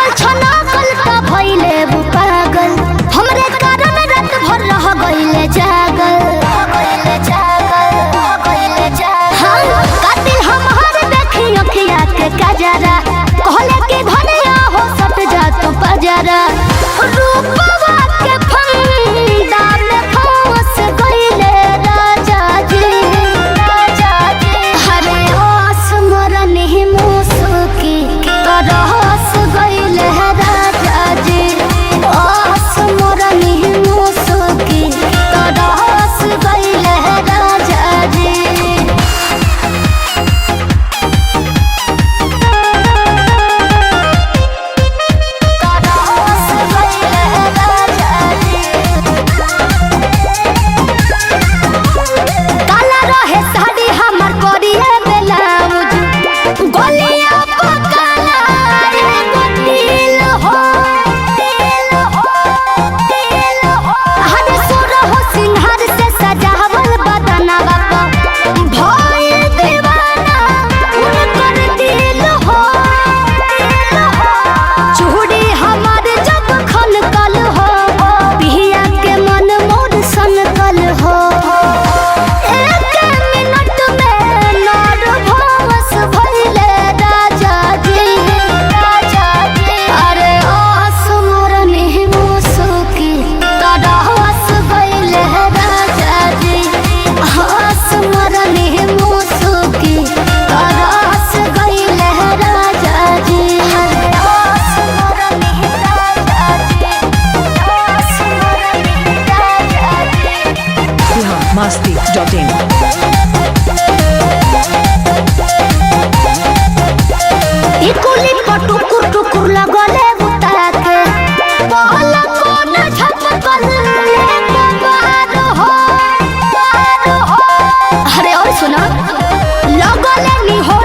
छागल छना कल का भइले वो पागल हमरे कारण रात भर रह गइले जागल हाँ कातिल हमार देखी अखिया के कजरा कहले कि धनिया हो सट जा तू पजरा रूपवा के फंदा में फंस गइले राजा जी हरे आस मरन ही मुसकी तरहस गइले राजा जी आस मरन ही मुसकी तरहस गइले राजा जी काला रहे साड़ी हमर कोरिया ब्लाउज गोलिया पकाला एगो तिल हो हरे सुर हो सिंहार से सजावल बदनवा पर भइल दीवाना उनकर दिल हो चूड़ी हमर जब खनकल हो पिया के मन मोर सनकल हो एक मिनट में नर्वस भइले राजा जी अरे आस मरन ही मुसकी तरहस गइले राजा जी आस मरन ही मुसकी तरहस गइले राजा जी आस मरन ही राजा जी आस मरन ही राजा जी biharmasti.in इकुली पटुकुर टुकुर लगले बुता के पहला कोन झपकल ले बार हो अरे और सुना लगले नी हो